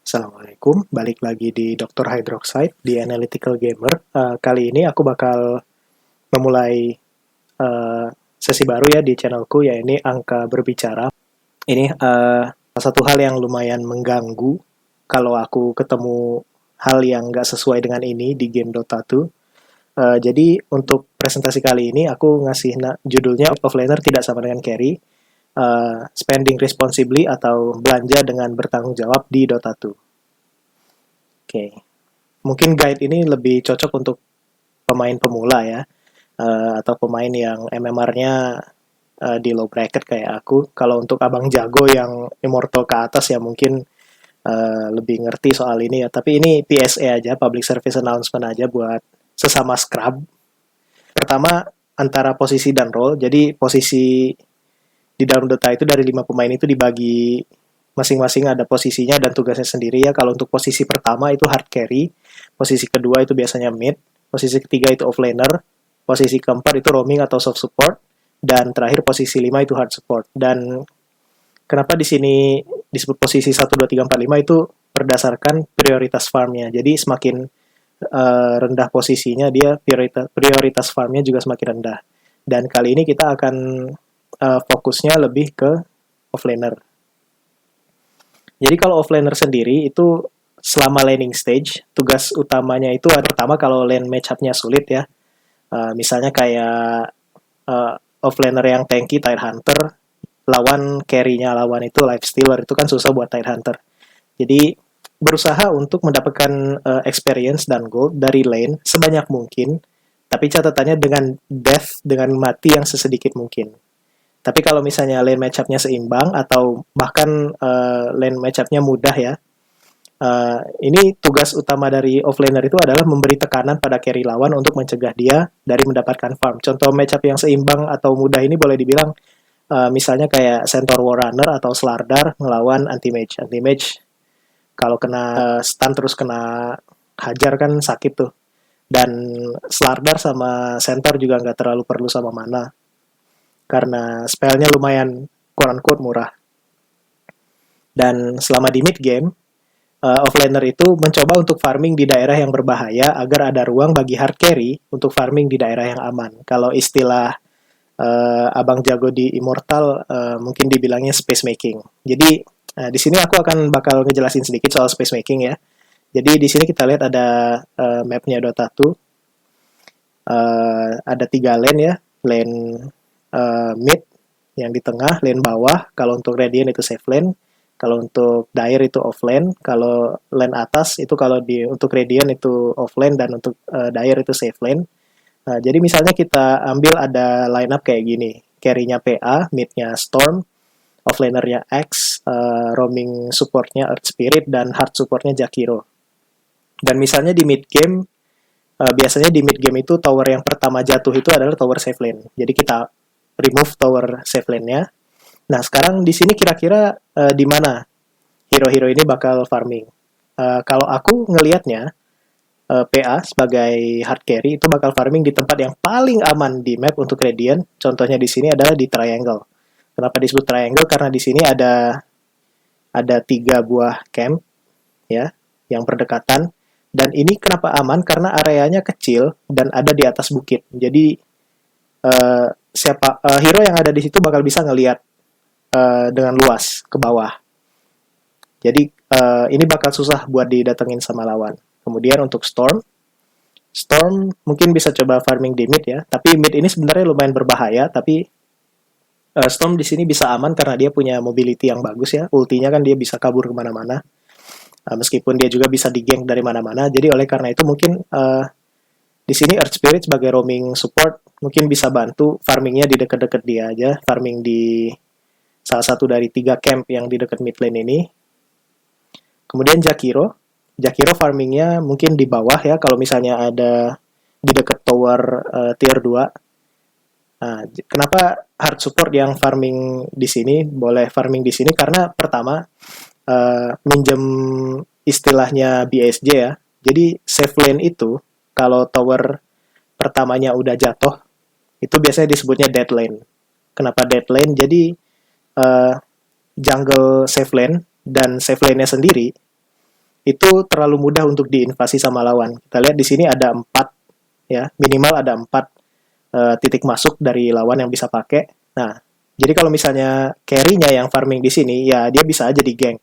Assalamualaikum, balik lagi di Dr. Hydroxide di Analytical Gamer. Kali ini aku bakal memulai sesi baru ya di channelku, yaitu angka berbicara. Ini salah satu hal yang lumayan mengganggu kalau aku ketemu hal yang nggak sesuai dengan ini di game Dota 2. Jadi untuk presentasi kali ini aku ngasih judulnya Offlaner tidak sama dengan carry. Spending responsibly atau belanja dengan bertanggung jawab di Dota 2. Oke, mungkin guide ini lebih cocok untuk pemain pemula ya, atau pemain yang MMR-nya di low bracket kayak aku. Kalau untuk abang jago yang immortal ke atas ya mungkin lebih ngerti soal ini ya. Tapi ini PSA aja, public service announcement aja buat sesama scrub. Pertama, antara posisi dan role. Jadi posisi di dalam Dota itu dari 5 pemain itu dibagi masing-masing ada posisinya dan tugasnya sendiri ya. Kalau untuk posisi pertama itu hard carry, posisi kedua itu biasanya mid, posisi ketiga itu offlaner, posisi keempat itu roaming atau soft support, dan terakhir posisi 5 itu hard support. Dan kenapa di sini disebut posisi 1, 2, 3, 4, 5 itu berdasarkan prioritas farmnya. Jadi semakin rendah posisinya dia prioritas farmnya juga semakin rendah. Dan kali ini kita akan fokusnya lebih ke offlaner. Jadi kalau offlaner sendiri itu selama laning stage, tugas utamanya itu pertama kalau lane matchup-nya sulit ya. Misalnya kayak offlaner yang tanky, Tidehunter, lawan carry-nya lawan itu Lifestealer, itu kan susah buat Tidehunter. Jadi berusaha untuk mendapatkan experience dan gold dari lane sebanyak mungkin, tapi catatannya dengan death, dengan mati yang sesedikit mungkin. Tapi kalau misalnya lane matchup-nya seimbang atau bahkan lane matchup-nya mudah ya, ini tugas utama dari offlaner itu adalah memberi tekanan pada carry lawan untuk mencegah dia dari mendapatkan farm. Contoh matchup yang seimbang atau mudah ini boleh dibilang misalnya kayak Centaur Warrunner atau Slardar ngelawan anti-mage. Anti-mage kalau kena stun terus kena hajar kan sakit tuh. Dan Slardar sama Centaur juga nggak terlalu perlu sama mana, karena spellnya lumayan quote-unquote murah. Dan selama di mid game, offlaner itu mencoba untuk farming di daerah yang berbahaya agar ada ruang bagi hard carry untuk farming di daerah yang aman. Kalau istilah abang jago di Immortal mungkin dibilangnya space making. Jadi di sini aku akan bakal ngejelasin sedikit soal space making ya. Jadi di sini kita lihat ada mapnya Dota 2. Ada 3 lane ya, lane mid yang di tengah, lane bawah. Kalau untuk Radiant itu safe lane, kalau untuk Dire itu off lane, kalau lane atas itu kalau untuk Radiant itu off lane dan untuk Dire itu safe lane. Jadi misalnya kita ambil ada lineup kayak gini, carry-nya PA, mid-nya Storm, offlaner-nya X, roaming support-nya Earth Spirit, dan hard support-nya Jakiro. Dan misalnya di mid game, biasanya di mid game itu tower yang pertama jatuh itu adalah tower safe lane. Jadi kita remove tower safe lane-nya. Nah, sekarang di sini kira-kira di mana hero-hero ini bakal farming? Kalau aku ngelihatnya, PA sebagai hard carry itu bakal farming di tempat yang paling aman di map untuk Radiant. Contohnya di sini adalah di Triangle. Kenapa disebut Triangle? Karena di sini ada 3 buah camp ya yang berdekatan. Dan ini kenapa aman? Karena areanya kecil dan ada di atas bukit. Jadi hero yang ada di situ bakal bisa ngelihat dengan luas ke bawah. Jadi ini bakal susah buat didatengin sama lawan. Kemudian untuk Storm mungkin bisa coba farming di mid ya. Tapi mid ini sebenarnya lumayan berbahaya. Tapi Storm di sini bisa aman karena dia punya mobility yang bagus ya. Ultinya kan dia bisa kabur kemana-mana. Meskipun dia juga bisa di-gank dari mana-mana. Jadi oleh karena itu mungkin di sini Earth Spirit sebagai roaming support mungkin bisa bantu farmingnya di dekat-dekat dia aja, farming di salah satu dari 3 camp yang di dekat mid lane ini. Kemudian Jakiro farmingnya mungkin di bawah ya, kalau misalnya ada di dekat tower tier 2. Nah, kenapa hard support yang farming di sini boleh farming di sini? Karena pertama minjem istilahnya BSJ ya. Jadi safe lane itu kalau tower pertamanya udah jatuh, itu biasanya disebutnya dead lane. Kenapa dead lane? Jadi jungle safe lane dan safe lane-nya sendiri itu terlalu mudah untuk diinvasi sama lawan. Kita lihat di sini ada 4, ya, minimal ada 4 titik masuk dari lawan yang bisa pakai. Nah, jadi kalau misalnya carry-nya yang farming di sini, ya dia bisa aja di gank.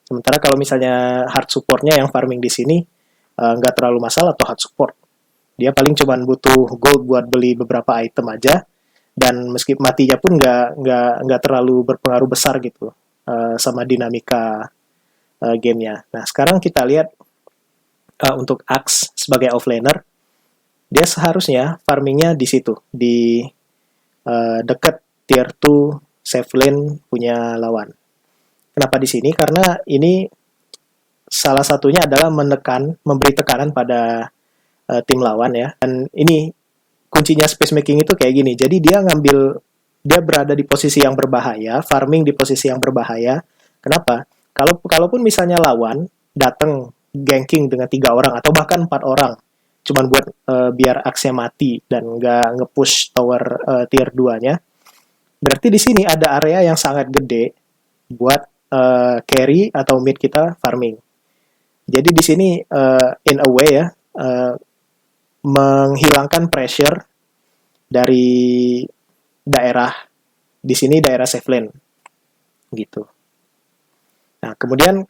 Sementara kalau misalnya hard support-nya yang farming di sini, nggak terlalu masalah atau hard support. Dia paling cuma butuh gold buat beli beberapa item aja, dan meski matinya pun nggak terlalu berpengaruh besar gitu sama dinamika gamenya. Nah, sekarang kita lihat untuk Axe sebagai offlaner, dia seharusnya farmingnya di situ, di dekat tier 2 safe lane punya lawan. Kenapa di sini? Karena ini salah satunya adalah memberi tekanan pada tim lawan ya. Dan ini kuncinya space making itu kayak gini. Jadi dia berada di posisi yang berbahaya, farming di posisi yang berbahaya. Kenapa? Kalaupun misalnya lawan datang ganking dengan 3 orang atau bahkan 4 orang, cuman buat biar aksnya mati dan nggak nge-push tower tier 2-nya, berarti di sini ada area yang sangat gede buat carry atau mid kita farming. Jadi di sini in a way ya, menghilangkan pressure dari daerah di sini, daerah safe lane gitu. Nah, kemudian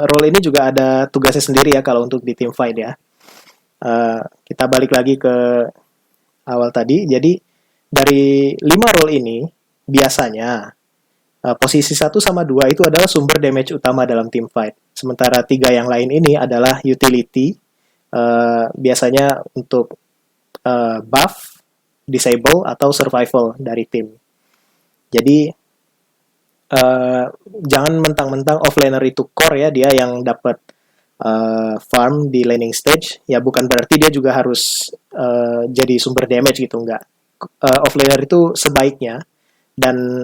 role ini juga ada tugasnya sendiri ya kalau untuk di team fight ya. Kita balik lagi ke awal tadi. Jadi dari 5 role ini biasanya posisi 1 sama 2 itu adalah sumber damage utama dalam team fight. Sementara 3 yang lain ini adalah utility, biasanya untuk buff, disable, atau survival dari tim. Jadi jangan mentang-mentang offlaner itu core ya, dia yang dapat farm di laning stage, ya bukan berarti dia juga harus jadi sumber damage gitu, enggak. Offlaner itu sebaiknya, dan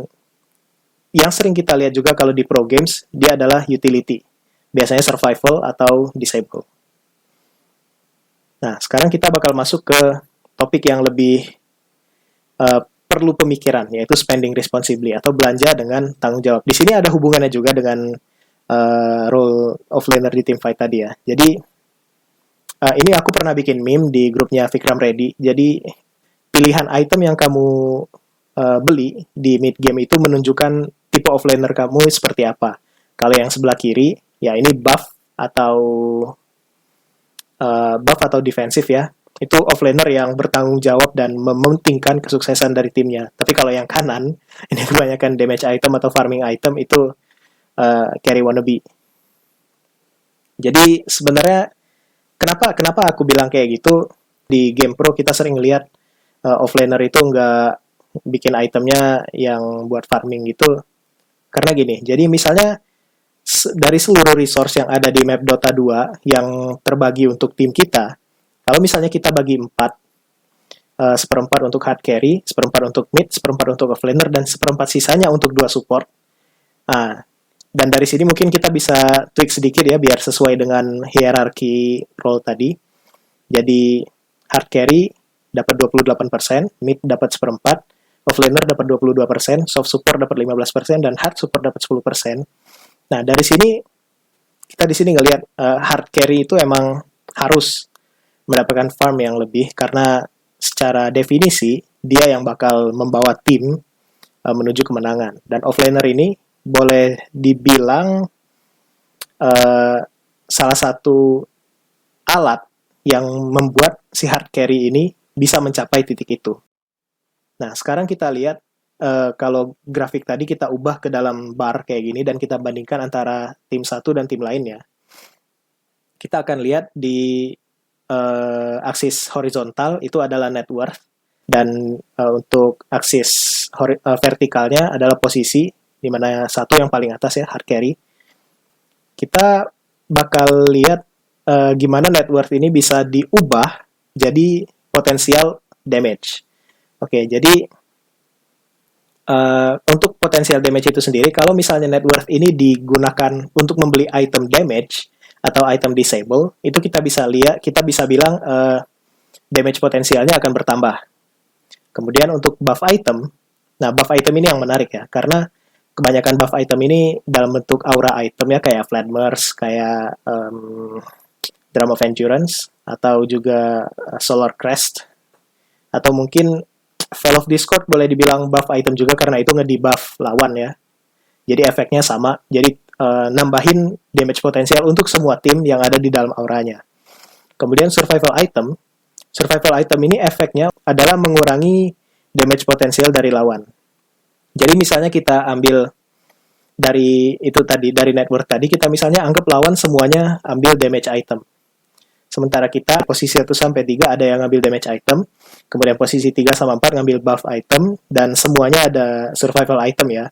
yang sering kita lihat juga kalau di pro games, dia adalah utility. Biasanya survival atau disable. Nah, sekarang kita bakal masuk ke topik yang lebih perlu pemikiran, yaitu spending responsibly atau belanja dengan tanggung jawab. Di sini ada hubungannya juga dengan role offlaner di team fight tadi ya. Jadi ini aku pernah bikin meme di grupnya Vikram Reddy. Jadi pilihan item yang kamu beli di mid game itu menunjukkan tipe offlaner kamu seperti apa. Kalau yang sebelah kiri, ya ini buff atau defensif ya. Itu offlaner yang bertanggung jawab dan mementingkan kesuksesan dari timnya. Tapi kalau yang kanan, ini kebanyakan damage item atau farming item, itu carry wannabe. Jadi sebenarnya kenapa aku bilang kayak gitu, di game pro kita sering lihat offlaner itu nggak bikin itemnya yang buat farming gitu. Karena gini, jadi misalnya dari seluruh resource yang ada di map Dota 2 yang terbagi untuk tim kita, kalau misalnya kita bagi 4, seperempat untuk hard carry, seperempat untuk mid, seperempat untuk offlaner, dan seperempat sisanya untuk 2 support. Dan dari sini mungkin kita bisa tweak sedikit ya, biar sesuai dengan hierarki role tadi. Jadi hard carry dapat 28%, mid dapat seperempat, offlaner dapat 22%, soft support dapat 15%, dan hard support dapat 10%. Nah, dari sini kita di sini ngelihat hard carry itu emang harus mendapatkan farm yang lebih, karena secara definisi dia yang bakal membawa tim menuju kemenangan. Dan offlaner ini boleh dibilang salah satu alat yang membuat si hard carry ini bisa mencapai titik itu. Nah, sekarang kita lihat kalau grafik tadi kita ubah ke dalam bar kayak gini dan kita bandingkan antara tim satu dan tim lainnya. Kita akan lihat di aksis horizontal itu adalah net worth, dan untuk aksis vertikalnya adalah posisi, di mana satu yang paling atas ya, hard carry. Kita bakal lihat gimana net worth ini bisa diubah jadi potensial damage. Oke, jadi untuk potensial damage itu sendiri, kalau misalnya net worth ini digunakan untuk membeli item damage atau item disable, itu kita bisa bilang damage potensialnya akan bertambah. Kemudian untuk buff item, nah buff item ini yang menarik ya, karena kebanyakan buff item ini dalam bentuk aura item ya, kayak Fladmers, kayak Drum of Endurance, atau juga Solar Crest, atau mungkin Veil of Discord boleh dibilang buff item juga karena itu nge-debuff lawan ya. Jadi efeknya sama, jadi nambahin damage potensial untuk semua tim yang ada di dalam auranya. Kemudian survival item ini efeknya adalah mengurangi damage potensial dari lawan. Jadi misalnya kita ambil dari itu tadi, dari network tadi, kita misalnya anggap lawan semuanya ambil damage item. Sementara kita posisi 1 sampai 3 ada yang ngambil damage item, kemudian posisi 3 sama 4 ngambil buff item, dan semuanya ada survival item ya.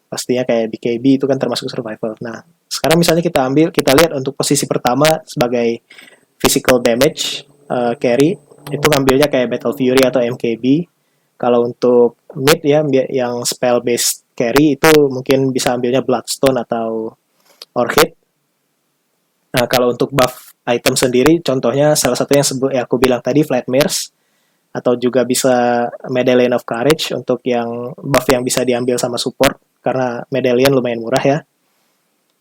Pastinya kayak BKB itu kan termasuk survival. Nah, sekarang misalnya kita lihat untuk posisi pertama sebagai physical damage carry, itu ngambilnya kayak Battle Fury atau MKB. Kalau untuk mid ya, yang spell based carry itu mungkin bisa ambilnya Bloodstone atau Orchid. Nah, kalau untuk buff item sendiri, contohnya salah satu yang aku bilang tadi, Flatmares, atau juga bisa Medallion of Courage untuk yang buff yang bisa diambil sama support, karena Medallion lumayan murah ya.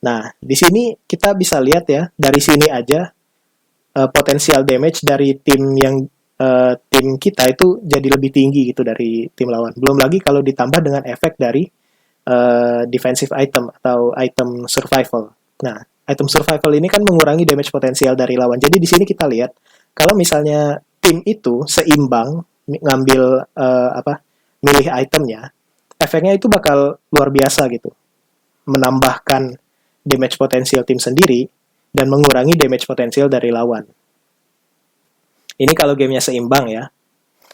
Nah, di sini kita bisa lihat ya, dari sini aja potensial damage dari tim kita itu jadi lebih tinggi gitu dari tim lawan. Belum lagi kalau ditambah dengan efek dari defensive item atau item survival. Nah, item survival ini kan mengurangi damage potensial dari lawan. Jadi di sini kita lihat kalau misalnya tim itu seimbang ngambil milih itemnya, efeknya itu bakal luar biasa gitu. Menambahkan damage potensial tim sendiri dan mengurangi damage potensial dari lawan. Ini kalau gamenya seimbang ya.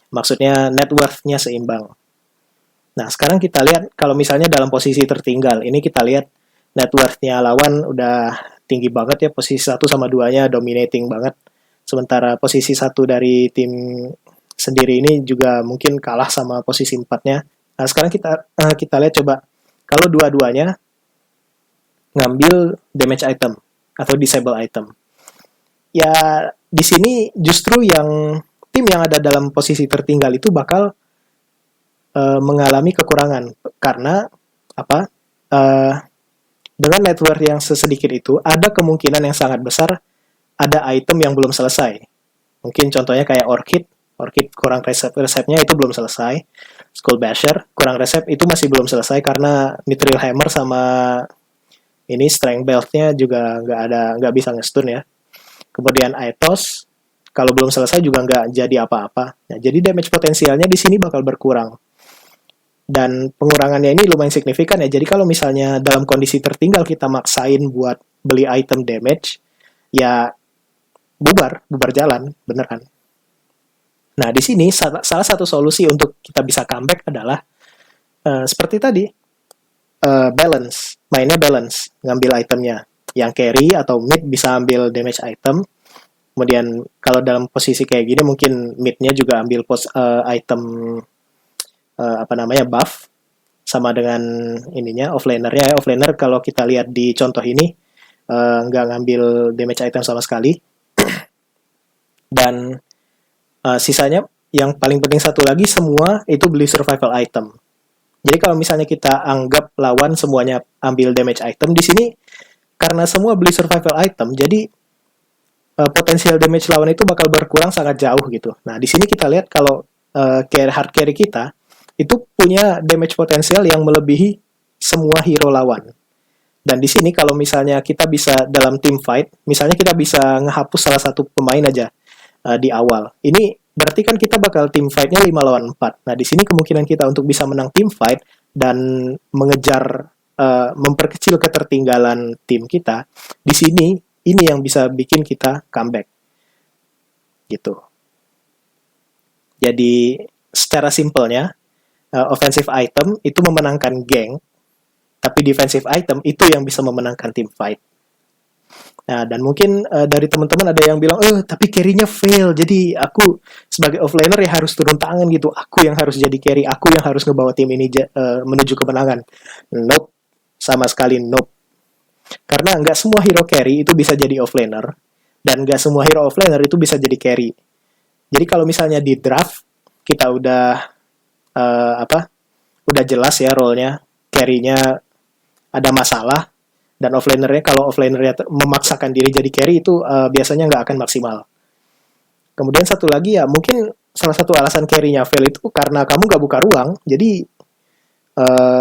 Maksudnya net worth-nya seimbang. Nah, sekarang kita lihat kalau misalnya dalam posisi tertinggal. Ini kita lihat net worth-nya lawan udah tinggi banget ya. Posisi 1 sama 2-nya dominating banget. Sementara posisi 1 dari tim sendiri ini juga mungkin kalah sama posisi 4-nya. Nah, sekarang kita lihat coba. Kalau dua-duanya ngambil damage item atau disable item. Ya, di sini justru tim yang ada dalam posisi tertinggal itu bakal mengalami kekurangan karena dengan net worth yang sesedikit itu ada kemungkinan yang sangat besar ada item yang belum selesai. Mungkin contohnya kayak Orchid kurang resepnya itu belum selesai. Skull Basher kurang resep itu masih belum selesai karena Mithril Hammer sama ini Strength Belt-nya juga nggak bisa nge-stun ya. Kemudian Aethos, kalau belum selesai juga nggak jadi apa-apa. Nah, jadi damage potensialnya di sini bakal berkurang. Dan pengurangannya ini lumayan signifikan ya. Jadi kalau misalnya dalam kondisi tertinggal kita maksain buat beli item damage, ya bubar jalan, beneran. Nah, di sini salah satu solusi untuk kita bisa comeback adalah seperti tadi, mainnya balance, ngambil itemnya. Yang carry atau mid bisa ambil damage item. Kemudian kalau dalam posisi kayak gini mungkin midnya juga ambil item buff sama dengan ininya offlanernya. Offlaner kalau kita lihat di contoh ini nggak ngambil damage item sama sekali. Dan sisanya yang paling penting satu lagi, semua itu beli survival item. Jadi kalau misalnya kita anggap lawan semuanya ambil damage item, di sini karena semua beli survival item, jadi potensial damage lawan itu bakal berkurang sangat jauh gitu. Nah, di sini kita lihat kalau hard carry kita itu punya damage potensial yang melebihi semua hero lawan. Dan di sini kalau misalnya kita bisa dalam team fight, misalnya kita bisa ngehapus salah satu pemain aja di awal. Ini berarti kan kita bakal team fight-nya 5 lawan 4. Nah, di sini kemungkinan kita untuk bisa menang team fight dan mengejar memperkecil ketertinggalan tim kita, di sini ini yang bisa bikin kita comeback. Gitu. Jadi, secara simpelnya, offensive item itu memenangkan geng, tapi defensive item itu yang bisa memenangkan team fight. Nah, dan mungkin dari teman-teman ada yang bilang, tapi carry-nya fail, jadi aku sebagai offlaner ya harus turun tangan gitu, aku yang harus jadi carry, aku yang harus ngebawa tim ini menuju kemenangan. Nope, sama sekali nope. Karena nggak semua hero carry itu bisa jadi offlaner, dan nggak semua hero offlaner itu bisa jadi carry. Jadi kalau misalnya di draft, kita udah udah jelas ya role-nya, carry-nya ada masalah, dan offlanernya kalau offlanernya memaksakan diri jadi carry itu biasanya nggak akan maksimal. Kemudian satu lagi ya mungkin salah satu alasan carry-nya fail itu karena kamu nggak buka ruang, jadi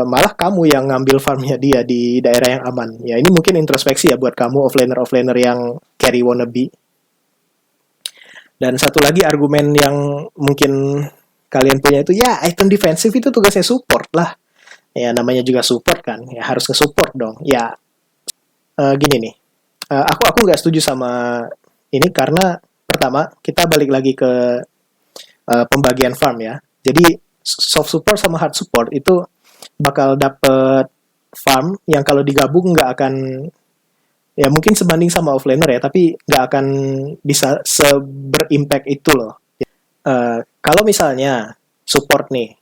malah kamu yang ngambil farmnya dia di daerah yang aman. Ya ini mungkin introspeksi ya buat kamu offlaner yang carry wannabe. Dan satu lagi argumen yang mungkin kalian punya itu ya item defensif itu tugasnya support lah. Ya namanya juga support kan, ya harus nge-support dong. Ya gini nih, aku nggak setuju sama ini karena pertama kita balik lagi ke pembagian farm ya. Jadi soft support sama hard support itu bakal dapet farm yang kalau digabung nggak akan ya mungkin sebanding sama offlaner ya, tapi nggak akan bisa seberimpact itu loh. Kalau misalnya support nih,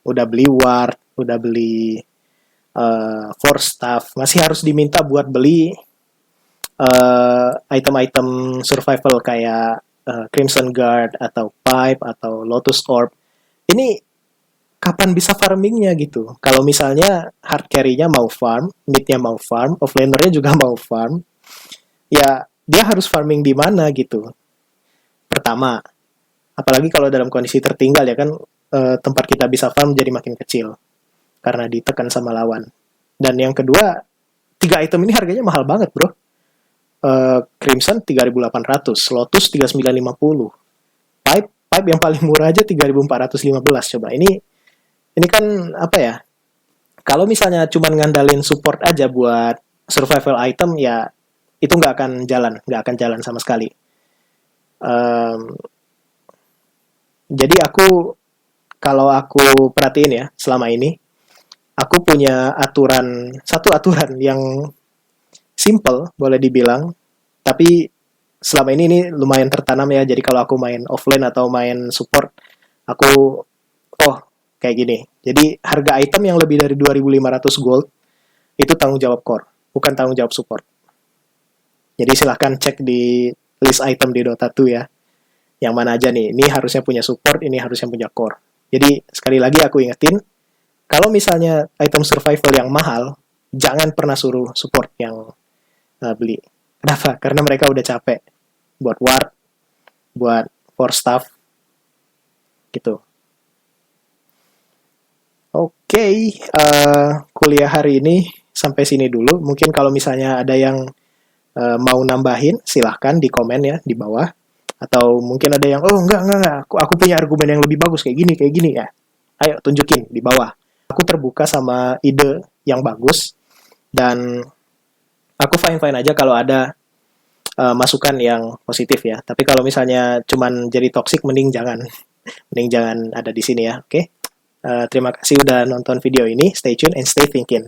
udah beli ward, udah beli force staff, masih harus diminta buat beli item-item survival kayak Crimson Guard atau Pipe atau Lotus Orb. Ini kapan bisa farmingnya gitu? Kalau misalnya hard carry-nya mau farm, mid-nya mau farm, offlaner-nya juga mau farm, ya dia harus farming di mana gitu. Pertama, apalagi kalau dalam kondisi tertinggal ya kan, tempat kita bisa farm jadi makin kecil karena ditekan sama lawan. Dan yang kedua, 3 item ini harganya mahal banget bro. Crimson 3.800, Lotus 3.950, Pipe yang paling murah aja 3.415. Coba ini kan apa ya? Kalau misalnya cuman ngandalin support aja buat survival item ya itu nggak akan jalan sama sekali. Jadi kalau aku perhatiin ya selama ini, aku punya satu aturan yang simple boleh dibilang, tapi selama ini lumayan tertanam ya. Jadi kalau aku main offline atau main support, aku kayak gini. Jadi harga item yang lebih dari 2.500 gold itu tanggung jawab core, bukan tanggung jawab support. Jadi silahkan cek di list item di Dota 2 ya. Yang mana aja nih, ini harusnya punya support, ini harusnya punya core. Jadi sekali lagi aku ingetin, kalau misalnya item survival yang mahal, jangan pernah suruh support yang beli. Kenapa? Karena mereka udah capek buat ward, buat force staff, gitu. Oke, kuliah hari ini sampai sini dulu. Mungkin kalau misalnya ada yang mau nambahin, silahkan di komen ya di bawah. Atau mungkin ada yang, oh enggak, aku punya argumen yang lebih bagus kayak gini ya. Ayo tunjukin di bawah. Aku terbuka sama ide yang bagus dan aku fine-fine aja kalau ada masukan yang positif ya. Tapi kalau misalnya cuman jadi toxic, mending jangan ada di sini ya. Oke. Terima kasih udah nonton video ini. Stay tune and stay thinking.